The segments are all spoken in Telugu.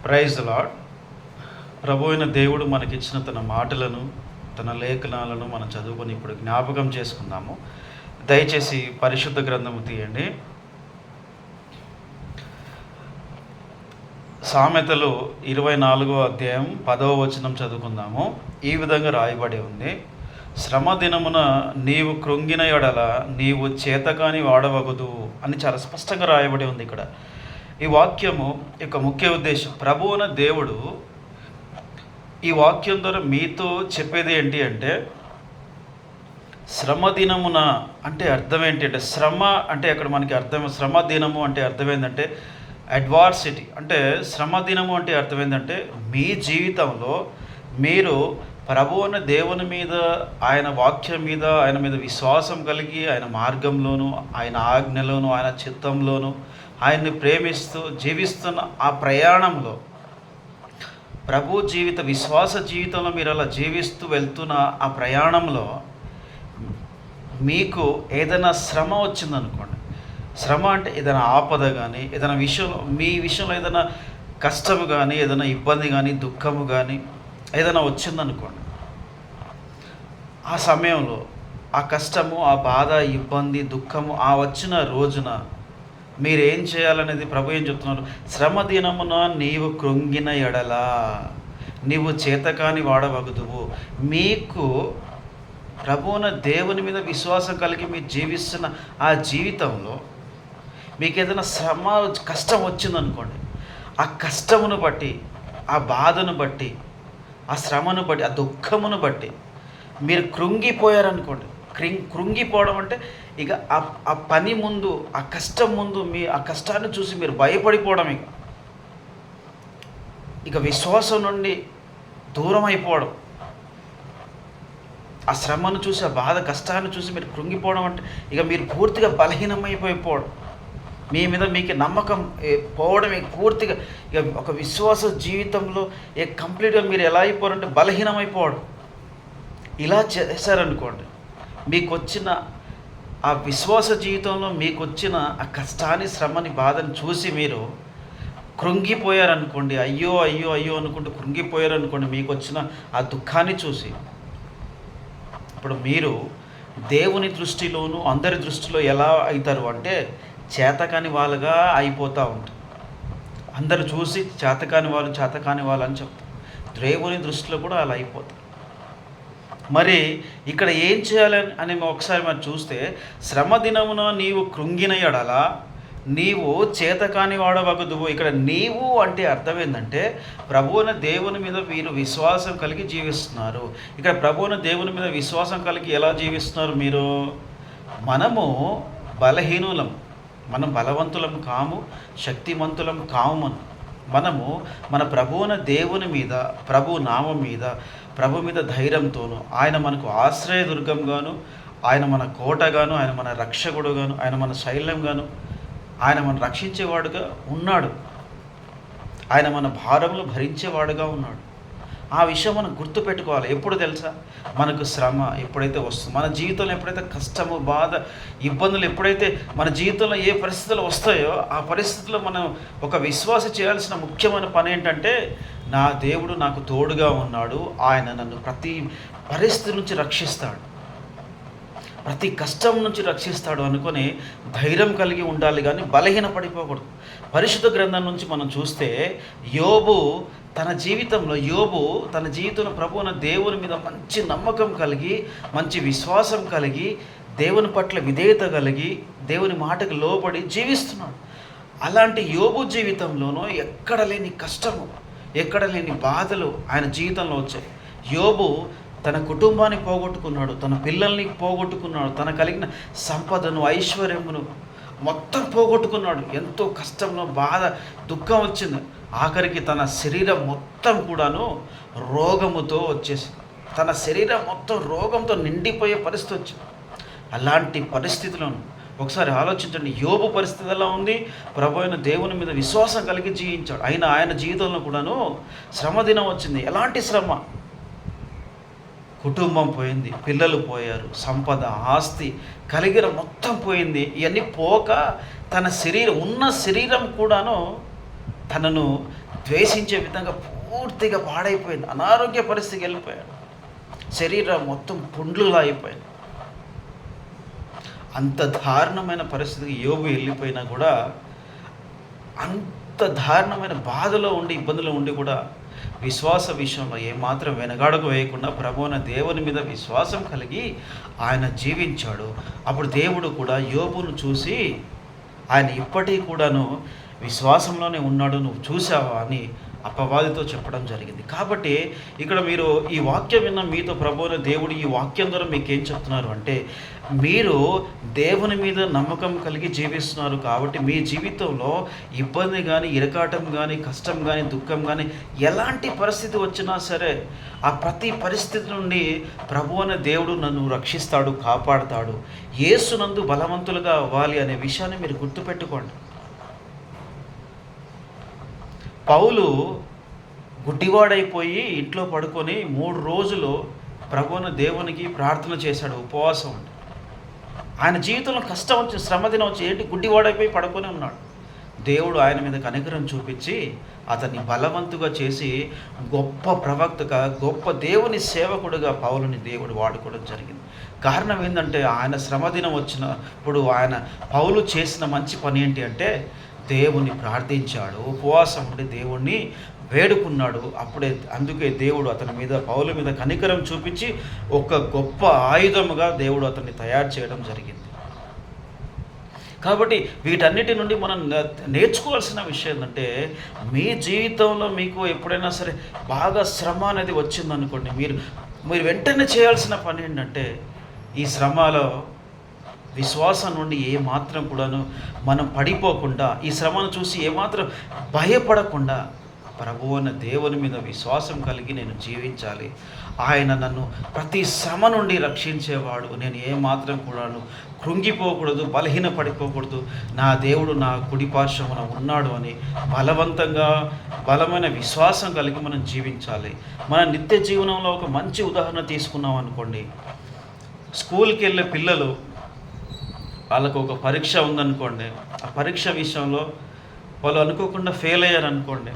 Praise the lord. ప్రభు అయిన దేవుడు మనకిచ్చిన తన మాటలను, తన లేఖనాలను మనం చదువుకొని ఇప్పుడు జ్ఞాపకం చేసుకుందాము. దయచేసి పరిశుద్ధ గ్రంథము తీయండి. సామెతలు 24వ అధ్యాయం 10వ వచనం చదువుకుందాము. ఈ విధంగా రాయబడి ఉంది: శ్రమ దినమున నీవు కృంగిన ఎడల నీవు చేతకాని వాడవగదు అని చాలా స్పష్టంగా రాయబడి ఉంది. ఇక్కడ ఈ వాక్యము యొక్క ముఖ్య ఉద్దేశం, ప్రభువున దేవుడు ఈ వాక్యం ద్వారా మీతో చెప్పేది ఏంటి అంటే, శ్రమ దినమున అంటే అర్థం ఏంటి అంటే, శ్రమ అంటే అక్కడ మనకి అర్థం, శ్రమ దినము అంటే అర్థం ఏంటంటే అడ్వార్సిటీ. అంటే శ్రమ దినము అంటే అర్థం ఏంటంటే, మీ జీవితంలో మీరు ప్రభువున దేవుని మీద, ఆయన వాక్యం మీద, ఆయన మీద విశ్వాసం కలిగి, ఆయన మార్గంలోను, ఆయన ఆజ్ఞలోను, ఆయన చిత్తంలోను ఆయన్ని ప్రేమిస్తూ జీవిస్తున్న ఆ ప్రయాణంలో, ప్రభు జీవిత విశ్వాస జీవితంలో మీరు అలా జీవిస్తూ వెళ్తున్న ఆ ప్రయాణంలో మీకు ఏదైనా శ్రమ వచ్చిందనుకోండి. శ్రమ అంటే ఏదైనా ఆపద కానీ, ఏదైనా విషయంలో, మీ విషయంలో ఏదైనా కష్టము కానీ, ఏదైనా ఇబ్బంది కానీ, దుఃఖము కానీ ఏదైనా వచ్చిందనుకోండి. ఆ సమయంలో ఆ కష్టము, ఆ బాధ, ఇబ్బంది, దుఃఖము ఆ వచ్చిన రోజున మీరేం చేయాలనేది ప్రభు ఏం చెప్తున్నారు? శ్రమ దినమున నీవు కృంగిన ఎడల నీవు చేతకాని వాడవగదువు. మీకు ప్రభువున దేవుని మీద విశ్వాసం కలిగి మీరు జీవిస్తున్న ఆ జీవితంలో మీకు ఏదైనా శ్రమ, కష్టం వచ్చిందనుకోండి. ఆ కష్టమును బట్టి, ఆ బాధను బట్టి, ఆ శ్రమను బట్టి, ఆ దుఃఖమును బట్టి మీరు కృంగిపోయారనుకోండి. కృంగిపోవడం అంటే ఇక ఆ పని ముందు, ఆ కష్టం ముందు, ఆ కష్టాన్ని చూసి మీరు భయపడిపోవడం, ఇక విశ్వాసం నుండి దూరం అయిపోవడం, ఆ శ్రమను చూసి, ఆ బాధ, కష్టాన్ని చూసి మీరు కృంగిపోవడం అంటే ఇక మీరు పూర్తిగా బలహీనమైపోయిపోవడం, మీ మీద మీకు నమ్మకం పోవడం, పూర్తిగా ఇక ఒక విశ్వాస జీవితంలో కంప్లీట్గా మీరు ఎలా అయిపోవాలంటే బలహీనమైపోవడం. ఇలా చేశారనుకోండి, మీకు వచ్చిన ఆ విశ్వాస జీవితంలో మీకు వచ్చిన ఆ కష్టాన్ని, శ్రమని, బాధని చూసి మీరు కృంగిపోయారనుకోండి, అయ్యో అయ్యో అయ్యో అనుకుంటూ కృంగిపోయారనుకోండి, మీకు వచ్చిన ఆ దుఃఖాన్ని చూసి, ఇప్పుడు మీరు దేవుని దృష్టిలోనూ అందరి దృష్టిలో ఎలా అవుతారు అంటే చేతకాని వాళ్ళుగా అయిపోతూ ఉంటారు. అందరు చూసి చేతకాని వాళ్ళు అని చెప్తారు. దేవుని దృష్టిలో కూడా అలా అయిపోతారు. మరి ఇక్కడ ఏం చేయాలని అని ఒకసారి మరి చూస్తే, శ్రమ దినమున నీవు కృంగిన ఎడల నీవు చేతకాని వాడవగదువు. ఇక్కడ నీవు అంటే అర్థం ఏంటంటే, ప్రభువున దేవుని మీద మీరు విశ్వాసం కలిగి జీవిస్తున్నారు. ఇక్కడ ప్రభువున దేవుని మీద విశ్వాసం కలిగి ఎలా జీవిస్తున్నారు మీరు? మనము బలహీనులం, మనం బలవంతులం కాము, శక్తిమంతులం కాము. మనము మన ప్రభువున దేవుని మీద, ప్రభు నామం మీద, ప్రభు మీద ధైర్యంతోను, ఆయన మనకు ఆశ్రయదుర్గంగాను, ఆయన మన కోటగాను, ఆయన మన రక్షకుడుగాను, ఆయన మన శైల్యంగాను, ఆయన మన రక్షించేవాడుగా ఉన్నాడు. ఆయన మన భారములు భరించేవాడుగా ఉన్నాడు. ఆ విషయం మనం గుర్తుపెట్టుకోవాలి. ఎప్పుడు తెలుసా? మనకు శ్రమ ఎప్పుడైతే వస్తుందో, మన జీవితంలో ఎప్పుడైతే కష్టము, బాధ, ఇబ్బందులు ఎప్పుడైతే మన జీవితంలో ఏ పరిస్థితులు వస్తాయో, ఆ పరిస్థితుల్లో మనం ఒక విశ్వాస చేయాల్సిన ముఖ్యమైన పని ఏంటంటే, నా దేవుడు నాకు తోడుగా ఉన్నాడు, ఆయన నన్ను ప్రతి పరిస్థితి నుంచి రక్షిస్తాడు, ప్రతి కష్టం నుంచి రక్షిస్తాడు అనుకొని ధైర్యం కలిగి ఉండాలి, కానీ బలహీన పడిపోకూడదు. పరిశుద్ధ గ్రంథం నుంచి మనం చూస్తే, యోబు తన జీవితంలో ప్రభువున దేవుని మీద మంచి నమ్మకం కలిగి, మంచి విశ్వాసం కలిగి, దేవుని పట్ల విధేయత కలిగి, దేవుని మాటకు లోబడి జీవిస్తున్నాడు. అలాంటి యోబు జీవితంలోనూ ఎక్కడ లేని కష్టము, ఎక్కడ లేని బాధలు ఆయన జీవితంలో వచ్చాయి. యోబు తన కుటుంబాన్ని పోగొట్టుకున్నాడు, తన పిల్లల్ని పోగొట్టుకున్నాడు, తన కలిగిన సంపదను, ఐశ్వర్యమును మొత్తం పోగొట్టుకున్నాడు. ఎంతో కష్టంలో, బాధ, దుఃఖం వచ్చింది. ఆఖరికి తన శరీరం మొత్తం కూడాను రోగముతో వచ్చేసింది. తన శరీరం మొత్తం రోగంతో నిండిపోయే పరిస్థితి వచ్చింది. అలాంటి పరిస్థితులను ఒకసారి ఆలోచించండి. యోబు పరిస్థితి ఎలా ఉంది? ప్రభు అయిన దేవుని మీద విశ్వాసం కలిగి జీవించాడు. ఆయన జీవితంలో కూడాను శ్రమ దినం వచ్చింది. ఎలాంటి శ్రమ? కుటుంబం పోయింది, పిల్లలు పోయారు, సంపద, ఆస్తి కలిగిన మొత్తం పోయింది. ఇవన్నీ పోక తన శరీరం కూడాను తనను ద్వేషించే విధంగా పూర్తిగా పాడైపోయింది. అనారోగ్య పరిస్థితికి వెళ్ళిపోయాడు. శరీరం మొత్తం పుండ్లులా అయిపోయింది. అంత దారుణమైన పరిస్థితికి యోబు వెళ్ళిపోయినా కూడా, అంత దారుణమైన బాధలో ఉండి, ఇబ్బందులో ఉండి కూడా విశ్వాస విషయంలో ఏమాత్రం వెనగాడకు వేయకుండా ప్రభువైన దేవుని మీద విశ్వాసం కలిగి ఆయన జీవించాడు. అప్పుడు దేవుడు కూడా యోబును చూసి, ఆయన ఇప్పటికీ కూడాను విశ్వాసంలోనే ఉన్నాడు, నువ్వు చూసావా అని అపవాదితో చెప్పడం జరిగింది. కాబట్టి ఇక్కడ మీరు ఈ వాక్యం విన్న మీతో ప్రభువైన దేవుడు ఈ వాక్యం ద్వారా మీకు ఏం చెప్తున్నారు అంటే, మీరు దేవుని మీద నమ్మకం కలిగి జీవిస్తున్నారు కాబట్టి మీ జీవితంలో ఇబ్బంది కానీ, ఇరకాటం కానీ, కష్టం కానీ, దుఃఖం కానీ, ఎలాంటి పరిస్థితి వచ్చినా సరే ఆ ప్రతి పరిస్థితి నుండి ప్రభువైన దేవుడు నన్ను రక్షిస్తాడు, కాపాడుతాడు. యేసునందు బలవంతులుగా అవ్వాలి అనే విషయాన్ని మీరు గుర్తుపెట్టుకోండి. పౌలు గుడ్డివాడైపోయి ఇంట్లో పడుకొని 3 రోజులు ప్రభువును దేవునికి ప్రార్థన చేశాడు, ఉపవాసం ఉండి. ఆయన జీవితంలో కష్టం వచ్చి, శ్రమదినం వచ్చి, ఏంటి గుడ్డివాడైపోయి పడుకొని ఉన్నాడు. దేవుడు ఆయన మీద కనికరం చూపించి అతన్ని బలవంతుగా చేసి గొప్ప ప్రవక్తగా, గొప్ప దేవుని సేవకుడుగా పౌలుని దేవుడు వాడుకోవడం జరిగింది. కారణం ఏంటంటే, ఆయన శ్రమదినం వచ్చినప్పుడు పౌలు చేసిన మంచి పని ఏంటి అంటే, దేవుని ప్రార్థించాడు, ఉపవాసం ఉండి దేవుణ్ణి వేడుకున్నాడు. అందుకే దేవుడు అతని మీద, పౌలు మీద కనికరం చూపించి ఒక గొప్ప ఆయుధముగా దేవుడు అతన్ని తయారు చేయడం జరిగింది. కాబట్టి వీటన్నిటి నుండి మనం నేర్చుకోవాల్సిన విషయం ఏంటంటే, మీ జీవితంలో మీకు ఎప్పుడైనా సరే బాగా శ్రమ అనేది వచ్చిందనుకోండి, మీరు వెంటనే చేయాల్సిన పని ఏంటంటే, ఈ శ్రమలో విశ్వాసం నుండి ఏమాత్రం కూడాను మనం పడిపోకుండా, ఈ శ్రమను చూసి ఏమాత్రం భయపడకుండా ప్రభువైన దేవుని మీద విశ్వాసం కలిగి నేను జీవించాలి. ఆయన నన్ను ప్రతి శ్రమ నుండి రక్షించేవాడు, నేను ఏమాత్రం కూడాను కృంగిపోకూడదు, బలహీన పడిపోకూడదు, నా దేవుడు నా కుడి పార్శ్వమున ఉన్నాడు అని బలవంతంగా, బలమైన విశ్వాసం కలిగి మనం జీవించాలి. మన నిత్య జీవనంలో ఒక మంచి ఉదాహరణ తీసుకున్నాం అనుకోండి. స్కూల్కి వెళ్ళే పిల్లలు, వాళ్ళకు ఒక పరీక్ష ఉందనుకోండి, ఆ పరీక్ష విషయంలో వాళ్ళు అనుకోకుండా ఫెయిల్ అయ్యారనుకోండి,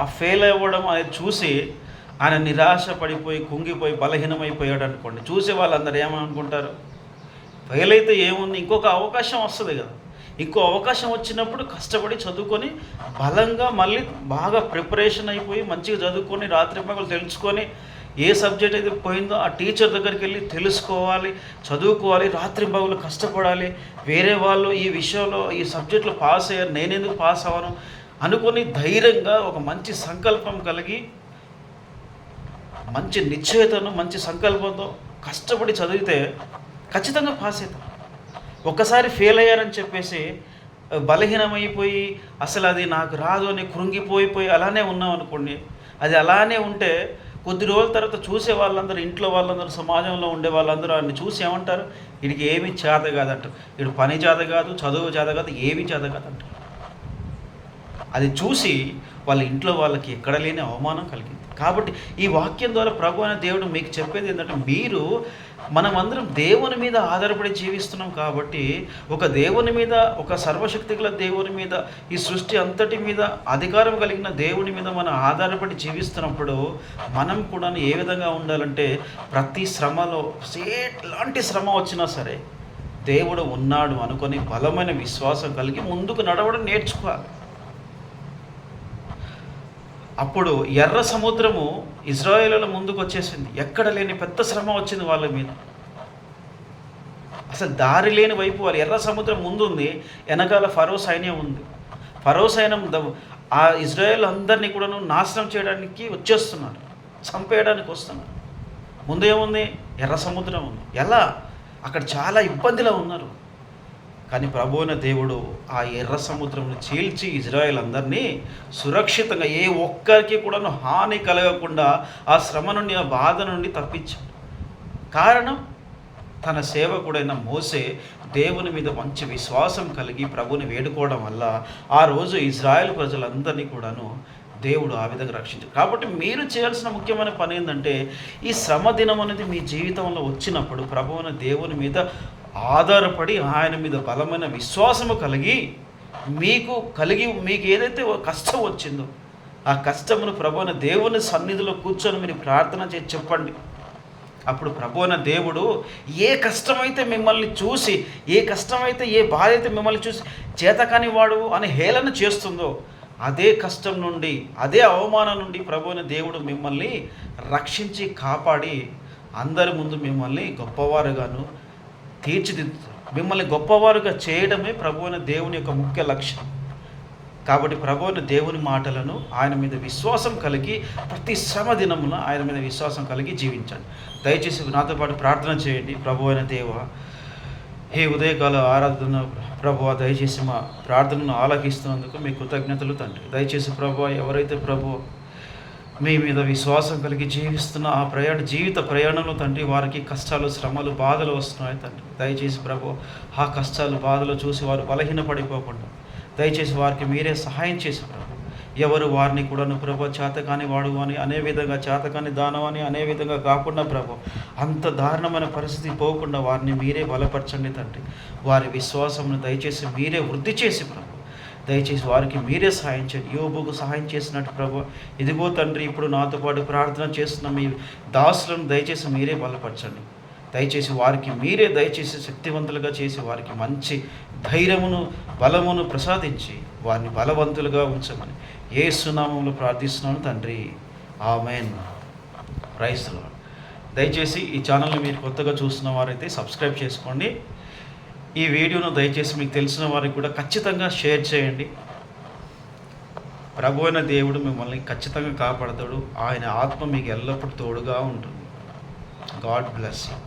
ఆ ఫెయిల్ అవ్వడం అనేది చూసి ఆయన నిరాశ పడిపోయి, కుంగిపోయి, బలహీనమైపోయాడు అనుకోండి, చూసి వాళ్ళందరూ ఏమనుకుంటారు, ఫెయిల్ అయితే ఏముంది, ఇంకొక అవకాశం వస్తుంది కదా, ఇంకో అవకాశం వచ్చినప్పుడు కష్టపడి చదువుకొని బలంగా మళ్ళీ బాగా ప్రిపరేషన్ అయిపోయి మంచిగా చదువుకొని రాత్రి పగలు తెలుసుకొని ఏ సబ్జెక్ట్ అయితే పోయిందో ఆ టీచర్ దగ్గరికి వెళ్ళి తెలుసుకోవాలి, చదువుకోవాలి, రాత్రి పగలు కష్టపడాలి. వేరే వాళ్ళు ఈ విషయంలో, ఈ సబ్జెక్టులో పాస్ అయ్యారు, నేనెందుకు పాస్ అవ్వను అనుకొని ధైర్యంగా ఒక మంచి సంకల్పం కలిగి, మంచి నిశ్చయతను, మంచి సంకల్పంతో కష్టపడి చదివితే ఖచ్చితంగా పాస్ అవుతాం. ఒక్కసారి ఫెయిల్ అయ్యారని చెప్పేసి బలహీనమైపోయి అసలు అది నాకు రాదు అని కృంగిపోయిపోయి అలానే ఉన్నాం అనుకోండి, అది అలానే ఉంటే కొద్ది రోజుల తర్వాత చూసే వాళ్ళందరూ, ఇంట్లో వాళ్ళందరూ, సమాజంలో ఉండే వాళ్ళందరూ ఆయన్ని చూసి ఏమంటారు, వీడికి ఏమీ చేత కాదంటారు, వీడు పని చేత కాదు, చదువు చేత కాదు, ఏమీ చేత కాదంటారు. అది చూసి వాళ్ళ ఇంట్లో వాళ్ళకి ఎక్కడ లేని అవమానం కలిగింది. కాబట్టి ఈ వాక్యం ద్వారా ప్రభువైన దేవుడు మీకు చెప్పేది ఏంటంటే, మనమందరం దేవుని మీద ఆధారపడి జీవిస్తున్నాం కాబట్టి, ఒక దేవుని మీద, ఒక సర్వశక్తి గల దేవుని మీద, ఈ సృష్టి అంతటి మీద అధికారం కలిగిన దేవుని మీద మనం ఆధారపడి జీవిస్తున్నప్పుడు మనం కూడా ఏ విధంగా ఉండాలంటే, ప్రతి శ్రమలో ఎలాంటి శ్రమ వచ్చినా సరే దేవుడు ఉన్నాడు అనుకొని బలమైన విశ్వాసం కలిగి ముందుకు నడవడం నేర్చుకోవాలి. అప్పుడు ఎర్ర సముద్రము ఇజ్రాయేలుల ముందుకు వచ్చేసింది. ఎక్కడ లేని పెద్ద శ్రమ వచ్చింది వాళ్ళ మీద. అసలు దారి లేని వైపు వాళ్ళు, ఎర్ర సముద్రం ముందు ఉంది, వెనకాల ఫరో సైన్యం ఉంది. ఫరో సైన్యం ఆ ఇజ్రాయేల్ అందరినీ కూడా నాశనం చేయడానికి వచ్చేస్తున్నారు, చంపేయడానికి వస్తున్నారు. ముందేముంది, ఎర్ర సముద్రం ఉంది. ఎలా? అక్కడ చాలా ఇబ్బందిలో ఉన్నారు. కానీ ప్రభువైన దేవుడు ఆ ఎర్ర సముద్రంను చీల్చి ఇజ్రాయేల్ అందరినీ సురక్షితంగా, ఏ ఒక్కరికి కూడా హాని కలగకుండా ఆ శ్రమ నుండి, ఆ బాధ నుండి తప్పించాడు. కారణం, తన సేవకుడైన మోసే దేవుని మీద మంచి విశ్వాసం కలిగి ప్రభుని వేడుకోవడం వల్ల ఆ రోజు ఇజ్రాయేల్ ప్రజలందరినీ కూడాను దేవుడు ఆ విధంగా రక్షించాడు. కాబట్టి మీరు చేయాల్సిన ముఖ్యమైన పని ఏంటంటే, ఈ శ్రమ దినం అనేది మీ జీవితంలో వచ్చినప్పుడు ప్రభువైన దేవుని మీద ఆధారపడి ఆయన మీద బలమైన విశ్వాసము కలిగి మీకు ఏదైతే కష్టం వచ్చిందో ఆ కష్టమును ప్రభువైన దేవుని సన్నిధిలో కూర్చొని మీరు ప్రార్థన చేసి చెప్పండి. అప్పుడు ప్రభువైన దేవుడు ఏ కష్టమైతే మిమ్మల్ని చూసి, ఏ కష్టమైతే, ఏ బాధ అయితే మిమ్మల్ని చూసి చేతకాని వాడు అని హేళన చేస్తుందో అదే కష్టం నుండి, అదే అవమానం నుండి ప్రభువైన దేవుడు మిమ్మల్ని రక్షించి కాపాడి అందరి ముందు మిమ్మల్ని గొప్పవారుగాను తీర్చిదిద్దుతారు. మిమ్మల్ని గొప్పవారుగా చేయడమే ప్రభువైన దేవుని యొక్క ముఖ్య లక్ష్యం. కాబట్టి ప్రభువైన దేవుని మాటలను, ఆయన మీద విశ్వాసం కలిగి ప్రతి శ్రమ దినమున ఆయన మీద విశ్వాసం కలిగి జీవించండి. దయచేసి నాతో పాటు ప్రార్థన చేయండి. ప్రభువైన దేవ, ఈ ఉదయకాల ఆరాధన ప్రభువ, దయచేసి మా ప్రార్థనను ఆలకిస్తున్నందుకు మీ కృతజ్ఞతలు తండ్రి. దయచేసి ప్రభువ, ఎవరైతే ప్రభువ మీ మీద విశ్వాసం కలిగి జీవిస్తున్న ఆ జీవిత ప్రయాణంలో తండ్రి వారికి కష్టాలు, శ్రమలు, బాధలు వస్తున్నాయి తండ్రి. దయచేసి ప్రభు ఆ కష్టాలు, బాధలు చూసి వారు బలహీనపడిపోకుండా దయచేసి వారికి మీరే సహాయం చేసి ప్రభు, ఎవరు వారిని కూడాను ప్రభు చేతకాని వాడు అని అనే విధంగా, చేతకాని దానం అని అనే విధంగా కాకుండా ప్రభు అంత దారుణమైన పరిస్థితి పోకుండా వారిని మీరే బలపరచండి తండ్రి. వారి విశ్వాసమును దయచేసి మీరే వృద్ధి చేసి ప్రభు దయచేసి వారికి మీరే సహాయం చేయండి. యోబుకు సహాయం చేసినట్టు ప్రభు, ఇదిగో తండ్రి ఇప్పుడు నాతో పాటు ప్రార్థన చేస్తున్న మీ దాసులను దయచేసి మీరే బలపరచండి. దయచేసి వారికి మీరే దయచేసి శక్తివంతులుగా చేసి వారికి మంచి ధైర్యమును, బలమును ప్రసాదించి వారిని బలవంతులుగా ఉంచమని యేసు నామములో ప్రార్థిస్తున్నాను తండ్రి. ఆమేన్. Praise the Lord. దయచేసి ఈ ఛానల్ని మీరు కొత్తగా చూస్తున్న వారైతే సబ్స్క్రైబ్ చేసుకోండి. ఈ వీడియోను దయచేసి మీకు తెలిసిన వారికి కూడా ఖచ్చితంగా షేర్ చేయండి. ప్రభువైన దేవుడు మిమ్మల్ని ఖచ్చితంగా కాపాడతాడు. ఆయన ఆత్మ మీకు ఎల్లప్పుడూ తోడుగా ఉంటుంది. God bless you.